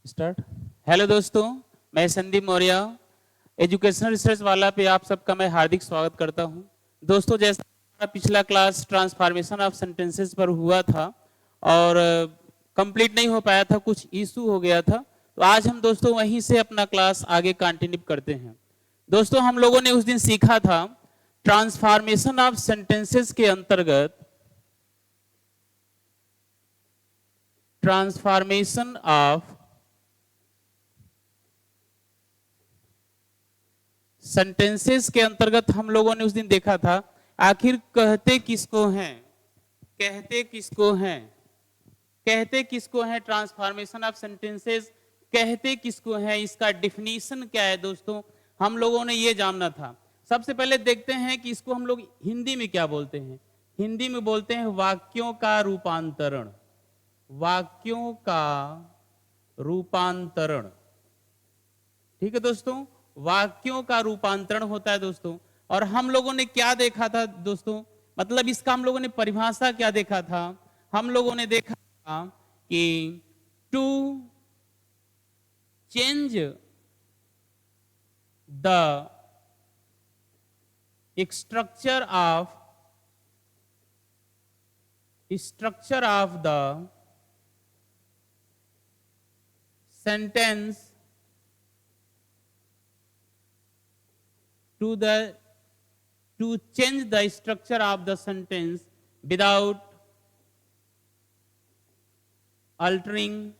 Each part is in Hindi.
स्टार्ट। हेलो दोस्तों, मैं संदीप मौर्य, एजुकेशनल रिसर्च वाला पे आप सबका मैं हार्दिक स्वागत करता हूं। दोस्तों, जैसा हमारा पिछला क्लास ट्रांसफॉर्मेशन ऑफ सेंटेंसेस पर हुआ था और कंप्लीट नहीं हो पाया था, कुछ इशू हो गया था, तो आज हम दोस्तों वहीं से अपना क्लास आगे कंटिन्यू करते हैं। दोस्तों, हम लोगों ने उस दिन सीखा था ट्रांसफॉर्मेशन ऑफ सेंटेंसेस के अंतर्गत ट्रांसफॉर्मेशन ऑफ सेंटेंसेस के अंतर्गत हम लोगों ने उस दिन देखा था आखिर कहते किसको हैं, कहते किसको हैं, कहते किसको हैं, ट्रांसफॉर्मेशन ऑफ सेंटेंसेस कहते किसको हैं, इसका डिफिनीशन क्या है दोस्तों, हम लोगों ने ये जानना था। सबसे पहले देखते हैं कि इसको हम लोग हिंदी में क्या बोलते हैं। हिंदी में बोलते हैं वाक्यों का रूपांतरण, वाक्यों का रूपांतरण। ठीक है दोस्तों, वाक्यों का रूपांतरण होता है दोस्तों। और हम लोगों ने क्या देखा था दोस्तों, मतलब इसका हम लोगों ने परिभाषा क्या देखा था, हम लोगों ने देखा था कि to change the structure of the sentence to change the structure of the sentence without altering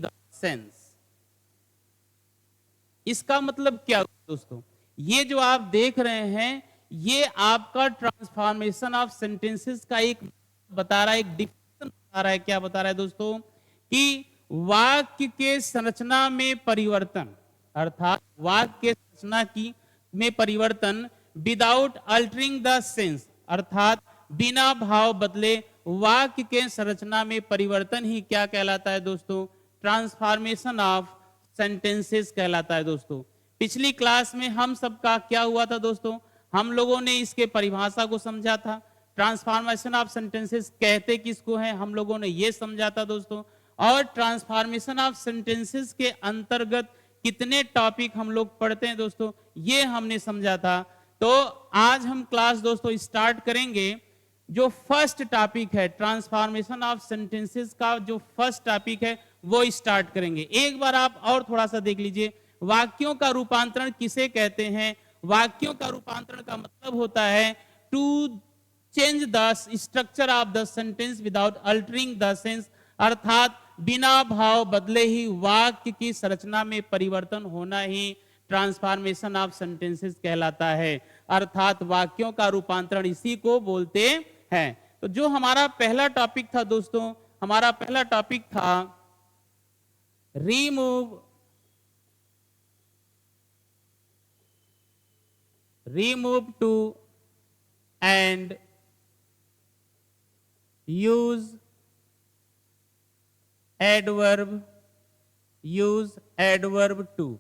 the sense। इसका मतलब क्या दोस्तों, ये जो आप देख रहे हैं ये आपका ट्रांसफॉर्मेशन ऑफ सेंटेंसेस का एक बता रहा है, एक डिफिनेशन बता रहा है। क्या बता रहा है दोस्तों कि वाक्य के संरचना में परिवर्तन, अर्थात वाक्य संरचना की में परिवर्तन विदाउट अल्टरिंग द सेंस, अर्थात बिना भाव बदले वाक्य के संरचना में परिवर्तन ही क्या कहलाता है दोस्तों, ट्रांसफॉर्मेशन ऑफ सेंटेंसेस कहलाता है दोस्तों। पिछली क्लास में हम सबका क्या हुआ था दोस्तों, हम लोगों ने इसके परिभाषा को समझा था। ट्रांसफॉर्मेशन ऑफ सेंटेंसेस कहते किसको हैं, हम लोगों ने ये समझा था दोस्तों। और ट्रांसफॉर्मेशन ऑफ सेंटेंसेस के अंतर्गत कितने टॉपिक हम लोग पढ़ते हैं दोस्तों, ये हमने समझा था। तो आज हम क्लास दोस्तों स्टार्ट करेंगे। जो फर्स्ट टॉपिक है ट्रांसफॉर्मेशन ऑफ सेंटेंसेस का, जो फर्स्ट टॉपिक है वो स्टार्ट करेंगे। एक बार आप और थोड़ा सा देख लीजिए, वाक्यों का रूपांतरण किसे कहते हैं। वाक्यों का रूपांतरण का मतलब होता है to change the structure of the sentence without altering the sense, अर्थात बिना भाव बदले ही वाक्य की संरचना में परिवर्तन होना ही ट्रांसफॉर्मेशन ऑफ सेंटेंसेस कहलाता है, अर्थात वाक्यों का रूपांतरण इसी को बोलते हैं। तो जो हमारा पहला टॉपिक था दोस्तों, हमारा पहला टॉपिक था remove to and use adverb to,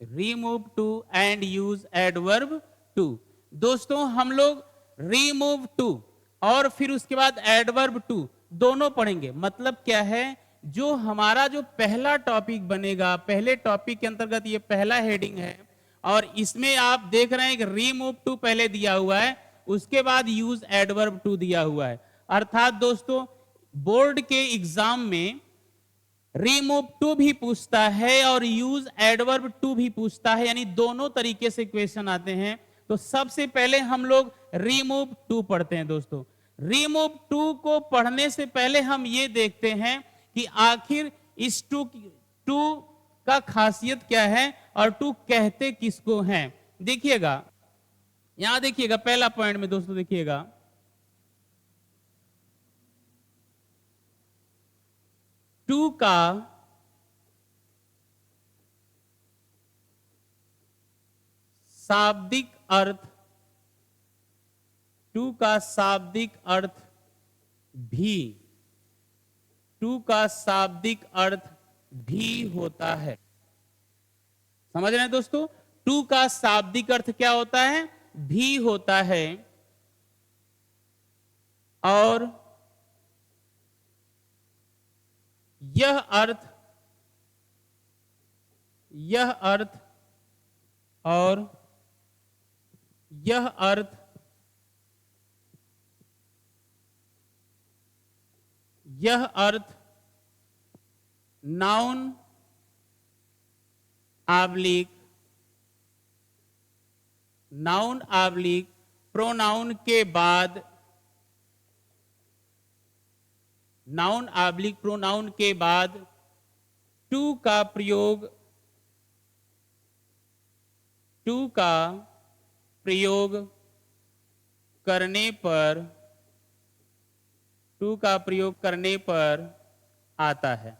remove to and use adverb to। दोस्तों हम लोग remove to और फिर उसके बाद adverb to दोनों पढ़ेंगे। मतलब क्या है, जो हमारा जो पहला टॉपिक बनेगा, पहले टॉपिक के अंतर्गत ये पहला हेडिंग है और इसमें आप देख रहे हैं कि remove to पहले दिया हुआ है, उसके बाद use adverb to दिया हुआ है। अर्थात दोस्तों बोर्ड के एग्जाम में रिमूव टू भी पूछता है और यूज एडवर्ब टू भी पूछता है, यानी दोनों तरीके से क्वेश्चन आते हैं। तो सबसे पहले हम लोग रिमूव टू पढ़ते हैं दोस्तों। रिमूव टू को पढ़ने से पहले हम ये देखते हैं कि आखिर इस टू का खासियत क्या है और टू कहते किसको हैं। देखिएगा, यहां देखिएगा पहला पॉइंट में दोस्तों, देखिएगा टू का शाब्दिक अर्थ, टू का शाब्दिक अर्थ भी, टू का शाब्दिक अर्थ भी होता है। समझ रहे हैं दोस्तों, टू का शाब्दिक अर्थ क्या होता है, भी होता है। और यह अर्थ और यह अर्थ नाउन आब्लिक प्रोनाउन के बाद टू का प्रयोग करने पर आता है।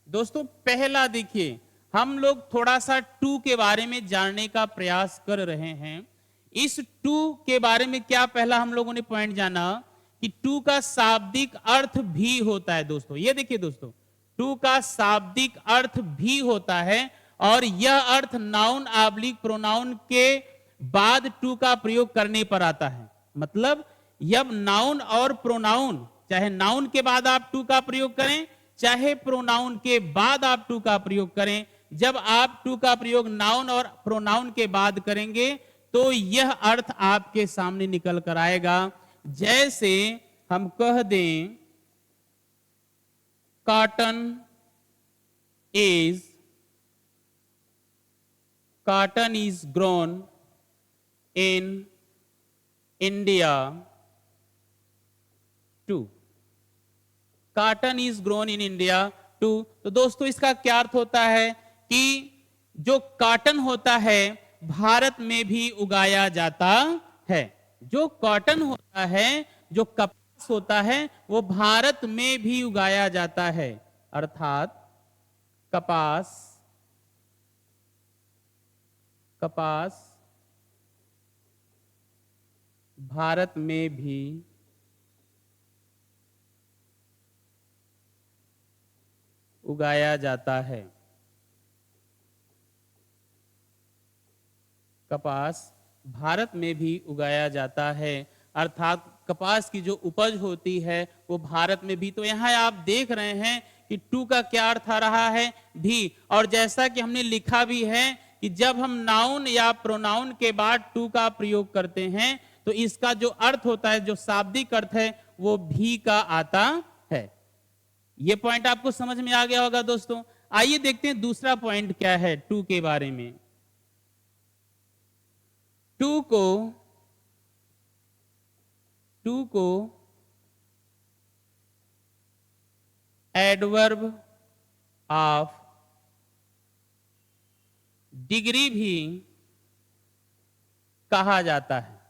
दोस्तों पहला देखिए, हम लोग थोड़ा सा टू के बारे में जानने का प्रयास कर रहे हैं। इस टू के बारे में क्या पहला हम लोगों ने पॉइंट जाना कि टू का शाब्दिक अर्थ भी होता है। दोस्तों ये देखिए दोस्तों, टू का शाब्दिक अर्थ भी होता है और यह अर्थ नाउन आब्लिक प्रोनाउन के बाद टू का प्रयोग करने पर आता है। मतलब जब नाउन और प्रोनाउन, चाहे नाउन के बाद आप टू का प्रयोग करें चाहे प्रोनाउन के बाद आप टू का प्रयोग करें, जब आप टू का प्रयोग नाउन और प्रोनाउन के बाद करेंगे तो यह अर्थ आपके सामने निकल कर आएगा। जैसे हम कह दें cotton is grown in India too. Cotton is grown in India too. तो दोस्तों इसका क्या अर्थ होता है कि जो कॉटन होता है भारत में भी उगाया जाता है। जो कॉटन होता है, जो कपास होता है, वो भारत में भी उगाया जाता है। अर्थात कपास भारत में भी उगाया जाता है। कपास भारत में भी उगाया जाता है, अर्थात कपास की जो उपज होती है वो भारत में भी। तो यहां आप देख रहे हैं कि टू का क्या अर्थ आ रहा है, भी। और जैसा कि हमने लिखा भी है कि जब हम नाउन या प्रोनाउन के बाद टू का प्रयोग करते हैं तो इसका जो अर्थ होता है, जो शाब्दिक अर्थ है, वो भी का आता है। ये पॉइंट आपको समझ में आ गया होगा दोस्तों। आइए देखते हैं दूसरा पॉइंट क्या है टू के बारे में। टू को एडवर्ब ऑफ डिग्री भी कहा जाता है।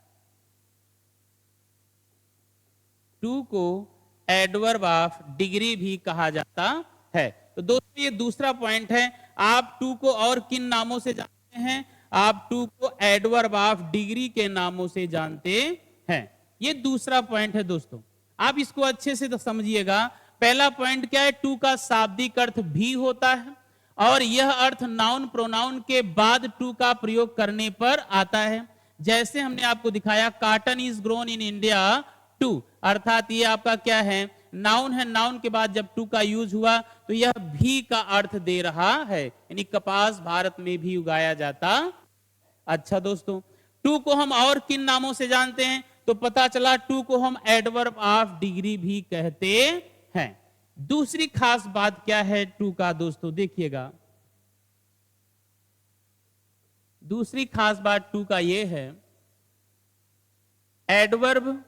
टू को एडवर्ब ऑफ डिग्री भी कहा जाता है। तो दोस्तों ये दूसरा पॉइंट है। आप टू को और किन नामों से जानते हैं? आप टू को एडवर्ब ऑफ डिग्री के नामों से जानते हैं। ये दूसरा पॉइंट है दोस्तों, आप इसको अच्छे से तो समझिएगा। पहला पॉइंट क्या है, टू का शाब्दिक अर्थ भी होता है और यह अर्थ नाउन प्रोनाउन के बाद टू का प्रयोग करने पर आता है। जैसे हमने आपको दिखाया cotton is grown in India too, अर्थात ये आपका क्या है, नाउन है। नाउन के बाद जब टू का यूज हुआ तो यह भी का अर्थ दे रहा है, यानी कपास भारत में भी उगाया जाता। अच्छा दोस्तों, टू को हम और किन नामों से जानते हैं? तो पता चला टू को हम एडवर्ब ऑफ डिग्री भी कहते हैं। दूसरी खास बात क्या है टू का दोस्तों, देखिएगा। दूसरी खास बात टू का यह है, एडवर्ब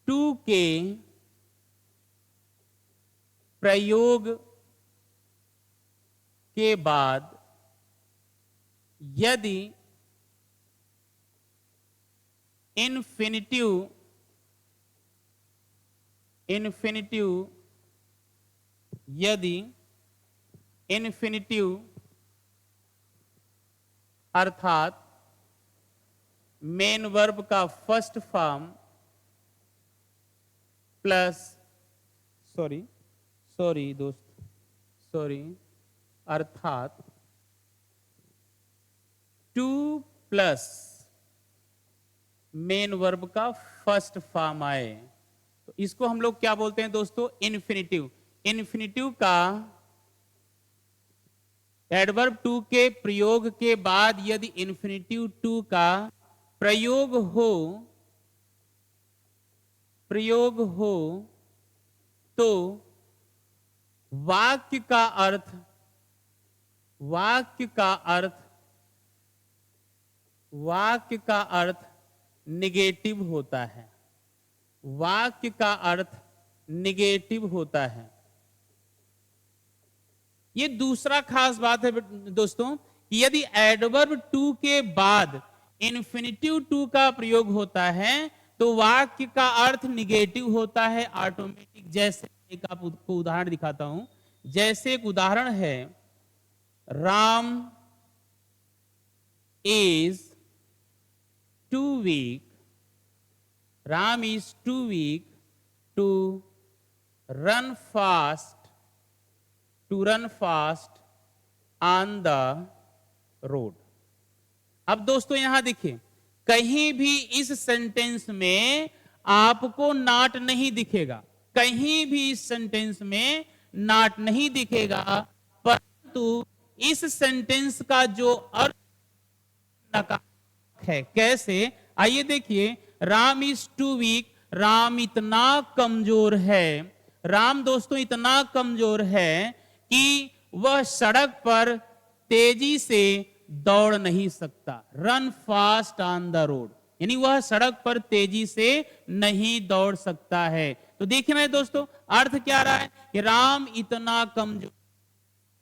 टू के प्रयोग के बाद यदि इन्फिनिटिव अर्थात मेन वर्ब का फर्स्ट फॉर्म प्लस अर्थात टू प्लस मेन वर्ब का फर्स्ट फॉर्म आए, तो इसको हम लोग क्या बोलते हैं दोस्तों? इन्फिनिटिव। इन्फिनिटिव का एडवर्ब टू के प्रयोग के बाद यदि इन्फिनिटिव टू का प्रयोग हो तो वाक्य का अर्थ वाक्य का अर्थ वाक्य का अर्थ निगेटिव होता है। वाक्य का अर्थ निगेटिव होता है। ये दूसरा खास बात है दोस्तों कि यदि एडवर्ब टू के बाद इन्फिनिटिव टू का प्रयोग होता है तो वाक्य का अर्थ निगेटिव होता है ऑटोमेटिक। जैसे एक आपको उदाहरण दिखाता हूं। जैसे एक उदाहरण है, Ram is too weak, Ram is too weak to run fast on the road. अब दोस्तों यहां देखिए, कहीं भी इस सेंटेंस में आपको नॉट नहीं दिखेगा, कहीं भी इस सेंटेंस में नॉट नहीं दिखेगा, परंतु इस सेंटेंस का जो अर्थ नकारात्मक है। कैसे? आइए देखिए, Ram is too weak, Ram इतना कमजोर है। राम दोस्तों इतना कमजोर है कि वह सड़क पर तेजी से दौड़ नहीं सकता। Run fast on the road, यानी वह सड़क पर तेजी से नहीं दौड़ सकता है। तो देखिए ना दोस्तों, अर्थ क्या रहा है कि राम इतना कमजोर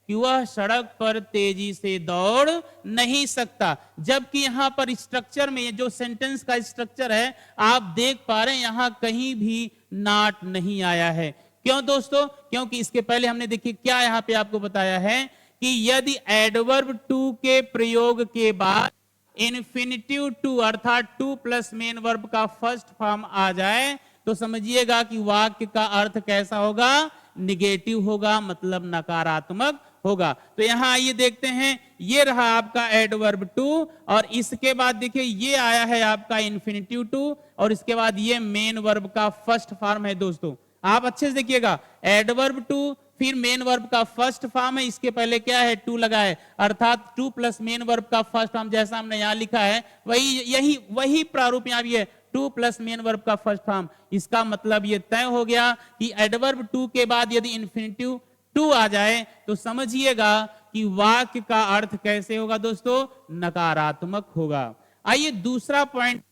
कि वह सड़क पर तेजी से दौड़ नहीं सकता। जबकि यहां पर स्ट्रक्चर में जो सेंटेंस का स्ट्रक्चर है आप देख पा रहे हैं, यहां कहीं भी नॉट नहीं आया है। क्यों दोस्तों? क्योंकि इसके पहले हमने देखिए क्या यहां पे आपको बताया है कि यदि एडवर्ब टू के प्रयोग के बाद इन्फिनिटिव टू अर्थात टू प्लस मेन वर्ब का फर्स्ट फॉर्म आ जाए तो समझिएगा कि वाक्य का अर्थ कैसा होगा? निगेटिव होगा, मतलब नकारात्मक होगा। तो यहां आइए देखते हैं, ये रहा आपका एडवर्ब टू और इसके बाद देखिए ये आया है आपका इन्फिनिटिव टू और इसके बाद ये मेन वर्ब का फर्स्ट फॉर्म है। दोस्तों आप अच्छे से देखिएगा, एडवर्ब टू फिर मेन वर्ब का फर्स्ट फॉर्म है, इसके पहले क्या है? टू लगा है, अर्थात टू प्लस मेन वर्ब का फर्स्ट फॉर्म जैसा हमने यहां लिखा है वही प्रारूप यहां भी है, टू प्लस मेन वर्ब का फर्स्ट फॉर्म। इसका मतलब ये तय हो गया कि एडवर्ब टू के बाद यदि इन्फिनिटिव टू आ जाए तो समझिएगा कि वाक्य का अर्थ कैसे होगा दोस्तों? नकारात्मक होगा। आइए दूसरा पॉइंट,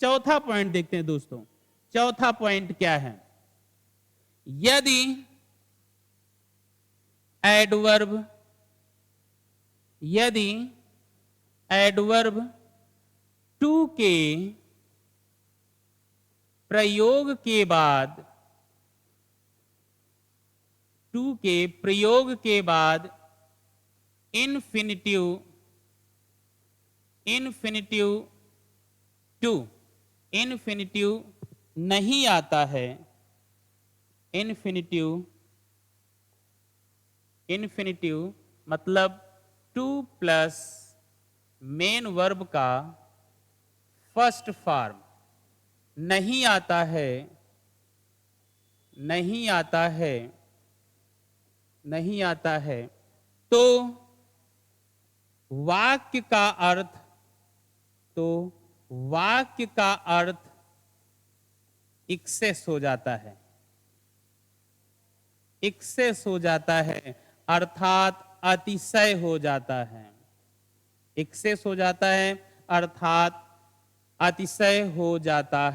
चौथा पॉइंट देखते हैं दोस्तों। चौथा पॉइंट क्या है? यदि एडवर्ब टू के प्रयोग के बाद इन्फिनिटिव नहीं आता है, इन्फिनिटिव मतलब टू प्लस मेन वर्ब का फर्स्ट फॉर्म नहीं आता है तो वाक्य का अर्थ एक्सेस हो जाता है, अर्थात अतिशय हो जाता है। एक्सेस हो जाता है अर्थात अतिशय हो जाता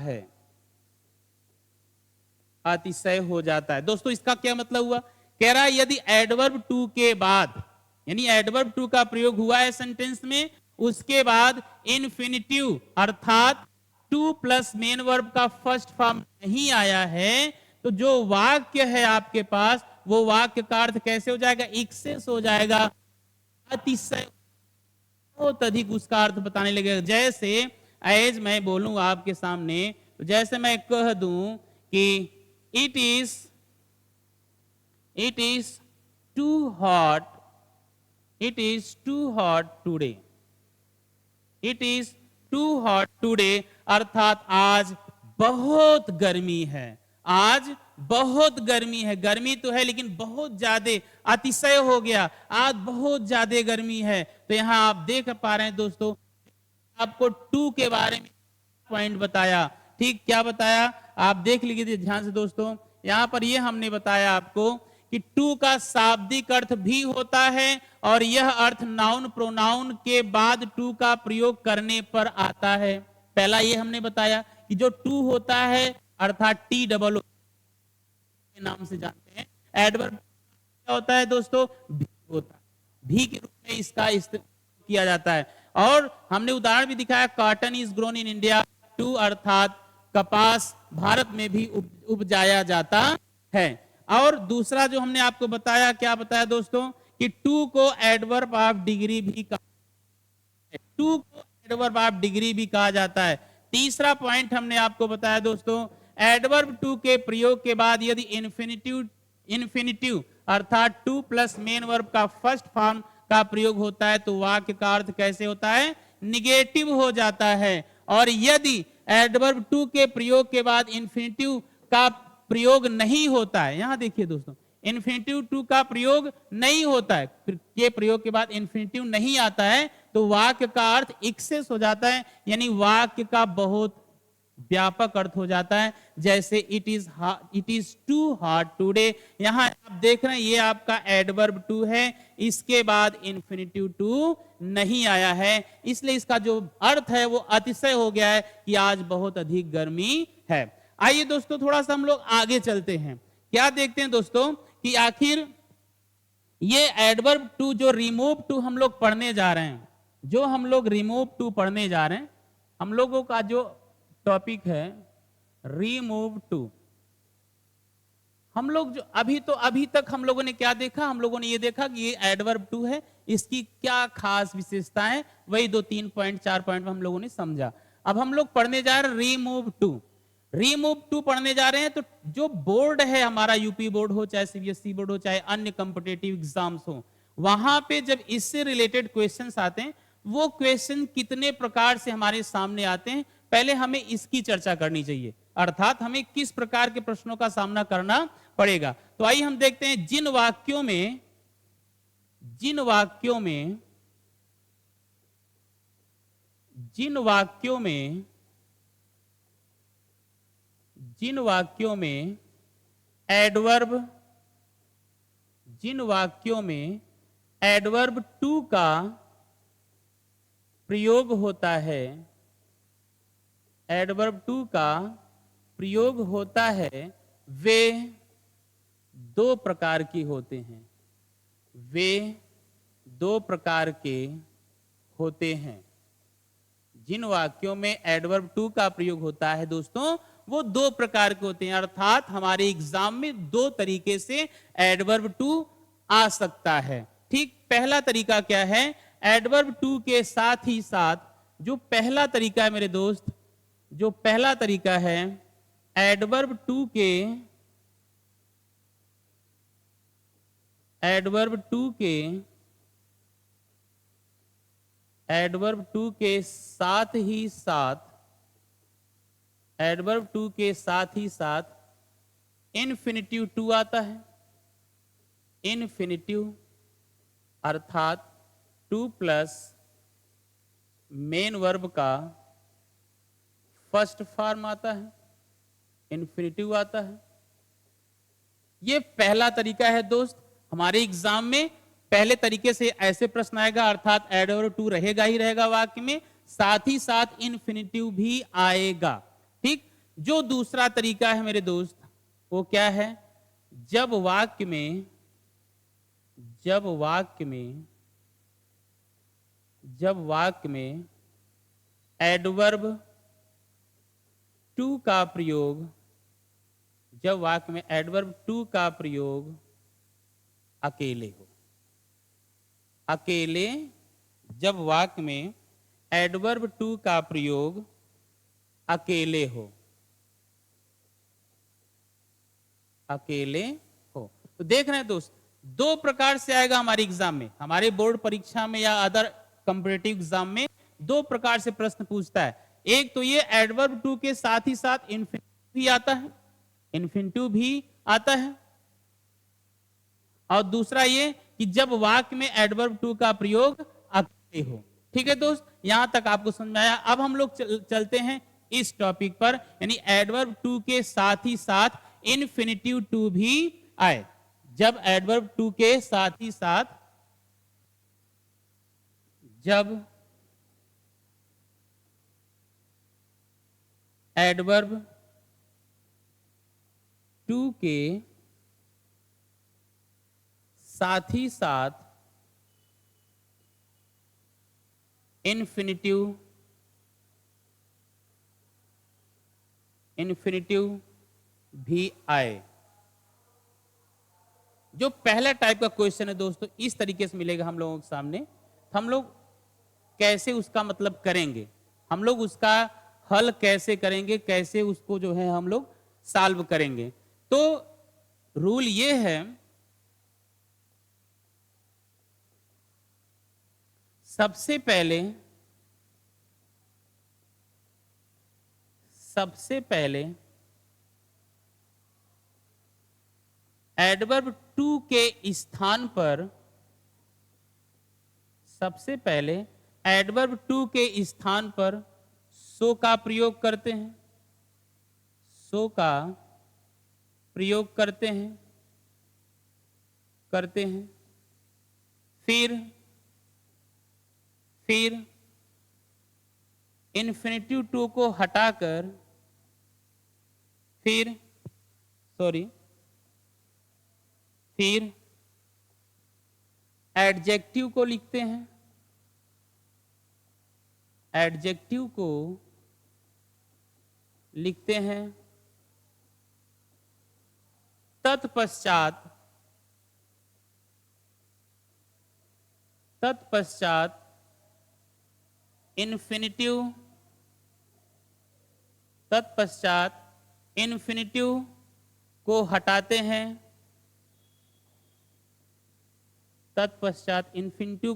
है। दोस्तों इसका क्या मतलब हुआ? कह रहा है यदि एडवर्ब टू के बाद, यानी एडवर्ब टू का प्रयोग हुआ है सेंटेंस में, उसके बाद इन्फिनिटिव अर्थात टू प्लस मेन वर्ब का फर्स्ट फॉर्म नहीं आया है तो जो वाक्य है आपके पास वो वाक्य का अर्थ कैसे हो जाएगा? एक्सेस हो जाएगा, अतिशय, बहुत अधिक उसका अर्थ बताने लगेगा। जैसे एज मैं बोलूं आपके सामने, तो जैसे मैं कह दूं कि it is too hot today, it is too hot today, अर्थात आज बहुत गर्मी है। आज बहुत गर्मी है। गर्मी तो है लेकिन बहुत ज्यादा, अतिशय हो गया, आज बहुत ज्यादा गर्मी है। तो यहां आप देख पा रहे हैं दोस्तों, आपको टू के बारे में पॉइंट बताया। ठीक, क्या बताया आप देख लीजिए ध्यान से दोस्तों। यहां पर ये हमने बताया आपको कि टू का शाब्दिक अर्थ भी होता है और यह अर्थ नाउन प्रोनाउन के बाद टू का प्रयोग करने पर आता है। पहला ये हमने बताया कि जो टू होता है अर्थात टी डबल के नाम से जानते हैं। एडवर्ब क्या होता है दोस्तों? भी होता है, भी के रूप में इसका इस्तेमाल किया जाता है। और हमने उदाहरण भी दिखाया, cotton is grown in India, too अर्थात कपास भारत में भी उपजाया जाता है। और दूसरा जो हमने आपको बताया, क्या बताया दोस्तों, कि टू को एडवर्ब ऑफ डिग्री भी टू को एडवर्ब ऑफ डिग्री भी कहा जाता है। तीसरा पॉइंट हमने आपको बताया दोस्तों, एडवर्ब टू के प्रयोग के बाद यदि इन्फिनिटिव अर्थात टू प्लस मेन वर्ब का फर्स्ट फॉर्म का प्रयोग होता है तो वाक्य का अर्थ कैसे होता है? निगेटिव हो जाता है। और यदि एडवर्ब टू के प्रयोग के बाद इन्फिनिटिव का प्रयोग नहीं होता है, यहां देखिए दोस्तों, इन्फिनिटिव टू का प्रयोग नहीं होता है, के प्रयोग के बाद इन्फिनिटिव नहीं आता है तो वाक्य का अर्थ एक्सेस हो जाता है, यानी वाक्य का बहुत व्यापक अर्थ हो जाता है। जैसे it is too hot today, यहां आप देख रहे हैं ये आपका एडवर्ब टू है, इसके बाद इन्फिनिटिव टू नहीं आया है, इसलिए इसका जो अर्थ है वो अतिशय हो गया है कि आज बहुत अधिक गर्मी है। आइए दोस्तों थोड़ा सा हम लोग आगे चलते हैं। क्या देखते हैं दोस्तों कि आखिर ये एडवर्ब टू जो रिमूव टू हम लोग पढ़ने जा रहे हैं, जो हम लोग रिमूव टू पढ़ने जा रहे हैं, हम लोगों का जो टॉपिक है रिमूव टू। हम लोग जो अभी तक हम लोगों ने क्या देखा? हम लोगों ने ये देखा कि ये एडवर्ब टू है, इसकी क्या खास विशेषताएं, वही 2-3 पॉइंट 4 पॉइंट में हम लोगों ने समझा। अब हम लोग पढ़ने जा रहे हैं रिमूव टू। रिमूव टू पढ़ने जा रहे हैं तो जो बोर्ड है हमारा, यूपी बोर्ड हो चाहे सीबीएसई बोर्ड हो चाहे अन्य कॉम्पिटिटिव एग्जाम्स हो, वहां पे जब इससे रिलेटेड क्वेश्चंस आते हैं, वो क्वेश्चन कितने प्रकार से हमारे सामने आते हैं, पहले हमें इसकी चर्चा करनी चाहिए, अर्थात हमें किस प्रकार के प्रश्नों का सामना करना पड़ेगा। तो आइए हम देखते हैं जिन वाक्यों में एडवर्ब टू का प्रयोग होता है, एडवर्ब टू का प्रयोग होता है, वे दो प्रकार की होते हैं, वे दो प्रकार के होते हैं। जिन वाक्यों में एडवर्ब टू का प्रयोग होता है दोस्तों, वो दो प्रकार के होते हैं, अर्थात हमारे एग्जाम में दो तरीके से एडवर्ब टू आ सकता है। ठीक, पहला तरीका क्या है? एडवर्ब टू के साथ ही साथ जो पहला तरीका है मेरे दोस्त, जो पहला तरीका है एडवर्ब टू के साथ ही साथ इन्फिनिटिव टू आता है। इन्फिनिटिव अर्थात टू प्लस मेन वर्ब का फर्स्ट फॉर्म आता है, इन्फिनिटिव आता है। ये पहला तरीका है दोस्त। हमारे एग्जाम में पहले तरीके से ऐसे प्रश्न आएगा, अर्थात एडवर्ब टू रहेगा ही रहेगा वाक्य में, साथ ही साथ इन्फिनिटिव भी आएगा। ठीक, जो दूसरा तरीका है मेरे दोस्त वो क्या है? जब वाक्य में एडवर्ब टू का प्रयोग, जब वाक्य में एडवर्ब टू का प्रयोग अकेले हो, अकेले, जब वाक्य में एडवर्ब टू का प्रयोग अकेले हो, अकेले हो। तो देख रहे हैं दोस्त, दो प्रकार से आएगा हमारे एग्जाम में, हमारे बोर्ड परीक्षा में या अदर कॉम्पिटिटिव एग्जाम में दो प्रकार से प्रश्न पूछता है। एक तो ये एडवर्ब टू के साथ ही साथ इन्फिनिटिव भी आता है, इन्फिनिटिव भी आता है, और दूसरा ये कि जब वाक्य में एडवर्ब टू का प्रयोग अकेले हो। ठीक है दोस्त, यहां तक आपको समझ में आया। अब हम लोग चलते हैं इस टॉपिक पर, यानी एडवर्ब टू के साथ ही साथ इन्फिनिटिव टू भी आए। जब एडवर्ब टू के साथ ही साथ, जब एडवर्ब टू के साथ ही साथ इन्फिनिटिव भी आए। जो पहला टाइप का क्वेश्चन है दोस्तों, इस तरीके से मिलेगा हम लोगों के सामने। हम लोग कैसे उसका मतलब करेंगे, हम लोग उसका हल कैसे करेंगे, कैसे उसको जो है हम लोग सॉल्व करेंगे। तो रूल ये है, सबसे पहले एडवर्ब टू के स्थान पर, सबसे पहले एडवर्ब टू के स्थान पर सो का प्रयोग करते हैं, सो का प्रयोग करते हैं। फिर इन्फिनिटिव टू को हटाकर, फिर एडजेक्टिव को लिखते हैं, एडजेक्टिव को लिखते हैं। तत्पश्चात इन्फिनिटिव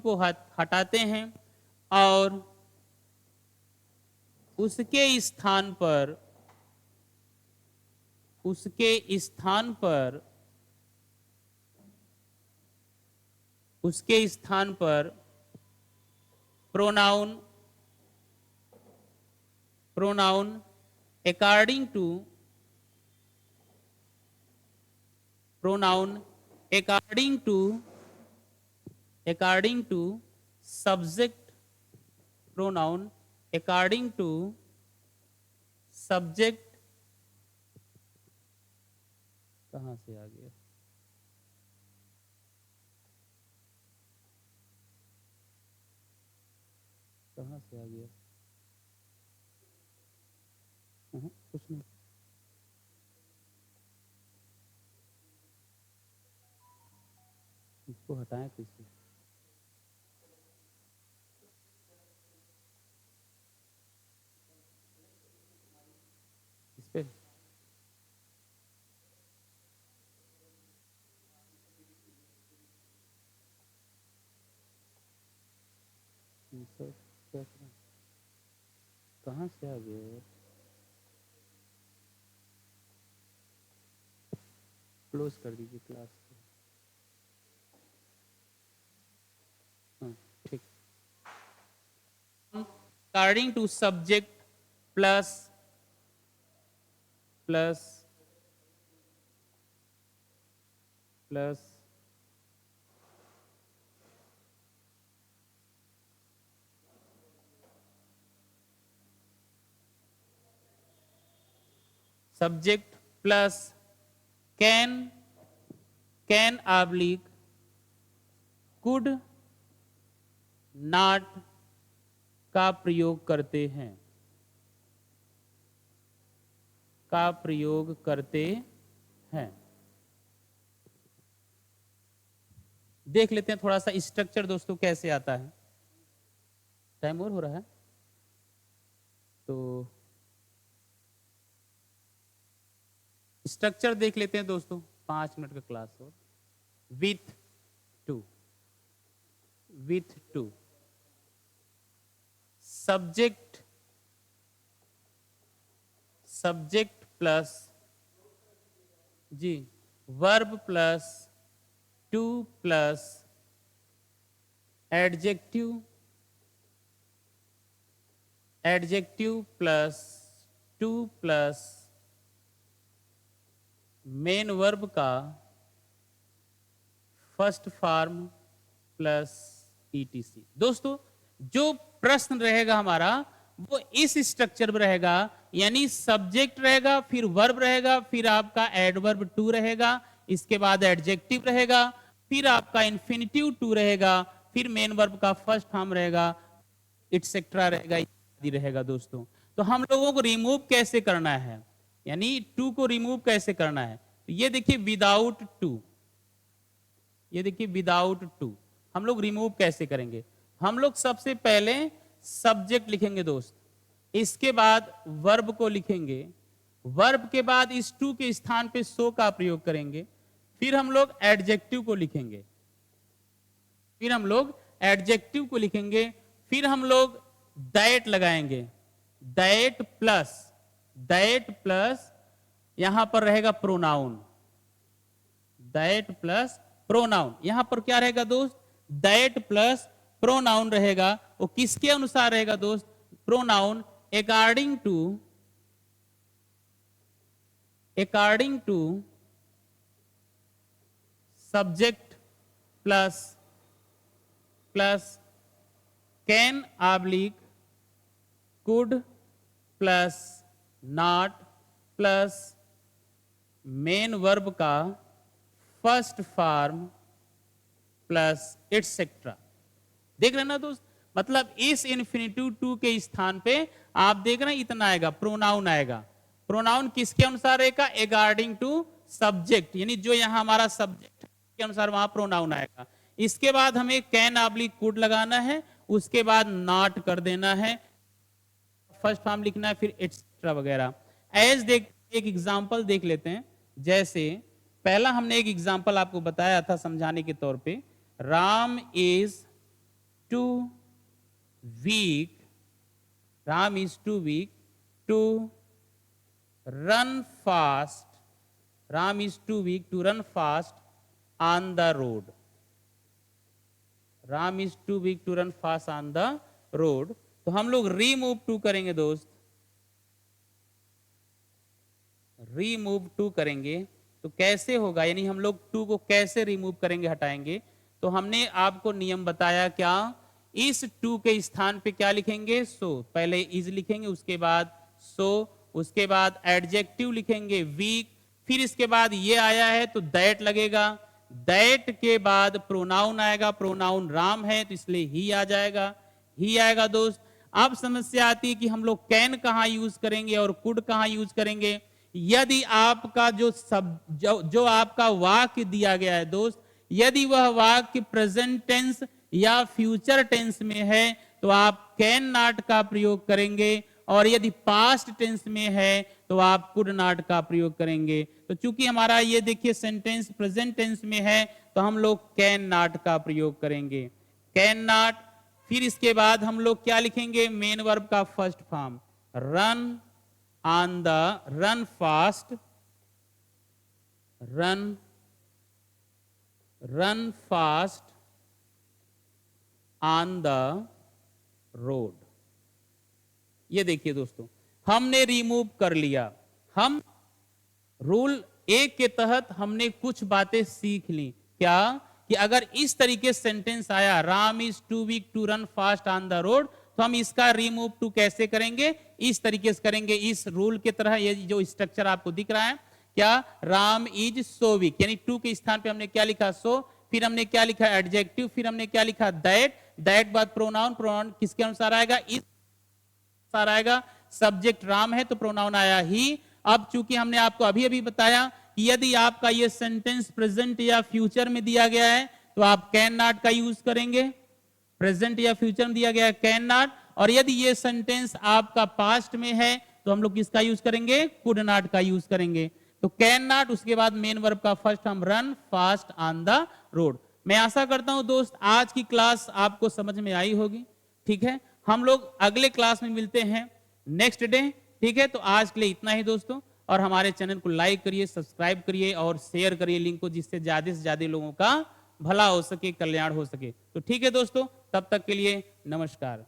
को हटाते हैं, और उसके स्थान पर pronoun according to subject, pronoun according to subject, कहां से आ गया, कुछ नहीं, इसको हटाएं कैसे, इस पे कहां से आ गया, क्लोज कर दीजिए क्लास को। हाँ ठीक। According to subject plus subject plus can oblique could not का प्रयोग करते हैं। देख लेते हैं थोड़ा सा स्ट्रक्चर दोस्तों कैसे आता है। टाइम और हो रहा है तो स्ट्रक्चर देख लेते हैं दोस्तों, 5 मिनट का क्लास हो। With to subject plus G verb plus to plus adjective plus to plus main verb का फर्स्ट फॉर्म प्लस ईटीसी। दोस्तों जो प्रश्न रहेगा हमारा वो इस स्ट्रक्चर में रहेगा, यानी सब्जेक्ट रहेगा, फिर वर्ब रहेगा, फिर आपका एडवर्ब टू रहेगा, इसके बाद एडजेक्टिव रहेगा, फिर आपका इन्फिनिटिव टू रहेगा, फिर मेन वर्ब का फर्स्ट फॉर्म रहेगा, इटसेट्रा रहेगा, इत्यादि रहेगा। दोस्तों तो हम लोगों को रिमूव कैसे करना है, यानी टू को रिमूव कैसे करना है, तो ये देखिए विदाउट टू, ये देखिए विदाउट टू हम लोग रिमूव कैसे करेंगे। हम लोग सबसे पहले सब्जेक्ट लिखेंगे दोस्त, इसके बाद वर्ब को लिखेंगे, वर्ब के बाद इस टू के स्थान पे सो का प्रयोग करेंगे, फिर हम लोग एडजेक्टिव को लिखेंगे, फिर हम लोग एडजेक्टिव को लिखेंगे, फिर हम लोग दैट लगाएंगे, दैट प्लस यहां पर रहेगा प्रोनाउन, दैट प्लस प्रोनाउन, यहां पर क्या रहेगा दोस्त, दैट प्लस प्रोनाउन रहेगा। वो किसके अनुसार रहेगा दोस्त, pronoun according to subject plus can oblique could plus not plus main verb का फर्स्ट फॉर्म प्लस एटसेट्रा। देख रहे हैं ना दोस्त, मतलब इस इन्फिनिटिव टू के स्थान पे आप देख रहे हैं इतना आएगा, प्रोनाउन आएगा। प्रोनाउन किसके अनुसार रहेगा, अकॉर्डिंग टू सब्जेक्ट, यानी जो यहां हमारा सब्जेक्ट के अनुसार वहां प्रोनाउन आएगा। इसके बाद हमें कैन ऑब्लिक कुड लगाना है, उसके बाद नॉट कर देना है, फर्स्ट फॉर्म लिखना है, फिर एटसेट्रा वगैरह। एक एग्जांपल देख लेते हैं। जैसे पहला हमने एक एग्जांपल आपको बताया था समझाने के तौर पे, Ram is too weak to run fast, Ram is too weak to run fast on the road, Ram is too weak to run fast on the road. तो हम लोग रीमूव टू करेंगे दोस्त, रीमूव टू करेंगे तो कैसे होगा, यानी हम लोग टू को कैसे रिमूव करेंगे, हटाएंगे। तो हमने आपको नियम बताया क्या, इस टू के स्थान पे क्या लिखेंगे, सो, पहले इज लिखेंगे, उसके बाद सो, उसके बाद एडजेक्टिव लिखेंगे वीक, फिर इसके बाद ये आया है तो दैट लगेगा, दैट के बाद प्रोनाउन आएगा, प्रोनाउन राम है तो इसलिए ही आ जाएगा, ही आएगा दोस्त। अब समस्या आती है कि हम लोग कैन कहां यूज करेंगे और कुड कहां यूज करेंगे। यदि आपका जो आपका वाक्य दिया गया है दोस्त, यदि वह वाक्य प्रेजेंट टेंस या फ्यूचर टेंस में है तो आप कैन नॉट का प्रयोग करेंगे, और यदि पास्ट टेंस में है तो आप कुड नॉट का प्रयोग करेंगे। तो चूंकि हमारा ये देखिए सेंटेंस प्रेजेंट टेंस में है तो हम लोग कैन नॉट का प्रयोग करेंगे, कैन नॉट। फिर इसके बाद हम लोग क्या लिखेंगे, मेन वर्ब का first form, run on the, run fast, run fast on the road. ये देखिए दोस्तों, हमने रिमूव कर लिया। हम रूल 1 के तहत हमने कुछ बातें सीख ली, क्या कि अगर इस तरीके सेंटेंस आया, Ram is too weak to run fast on the road, तो हम इसका रिमूव टू कैसे करेंगे, इस तरीके से करेंगे, इस रूल के तरह। ये जो स्ट्रक्चर आपको दिख रहा है, क्या, राम इज सो वीक, यानी टू के स्थान पे हमने क्या लिखा, सो, फिर हमने क्या लिखा, एडजेक्टिव, फिर हमने क्या लिखा, दैट, दैट बाद प्रोनाउन, प्रोनाउन किसके अनुसार आएगा, इस अनुसार आएगा। सब्जेक्ट राम है तो प्रोनाउन आया ही। अब चूंकि हमने आपको अभी अभी बताया कि यदि आपका ये सेंटेंस प्रेजेंट या फ्यूचर में दिया गया है तो आप कैन नॉट का यूज करेंगे, प्रेजेंट या फ्यूचर में दिया गया है कैन नॉट, और यदि ये सेंटेंस आपका पास्ट में है तो हम लोग किसका यूज करेंगे, कुड नॉट का यूज करेंगे। तो कैन नॉट, उसके बाद मेन वर्ब का फर्स्ट हम run fast on the road. मैं आशा करता हूं दोस्त आज की क्लास आपको समझ में आई होगी, ठीक है। हम लोग अगले क्लास में मिलते हैं नेक्स्ट डे। ठीक है, तो आज के लिए इतना ही दोस्तों, और हमारे चैनल को लाइक करिए, सब्सक्राइब करिए और शेयर करिए लिंक को, जिससे ज्यादा से ज्यादा लोगों का भला हो सके, कल्याण हो सके। तो ठीक है दोस्तों, तब तक के लिए नमस्कार।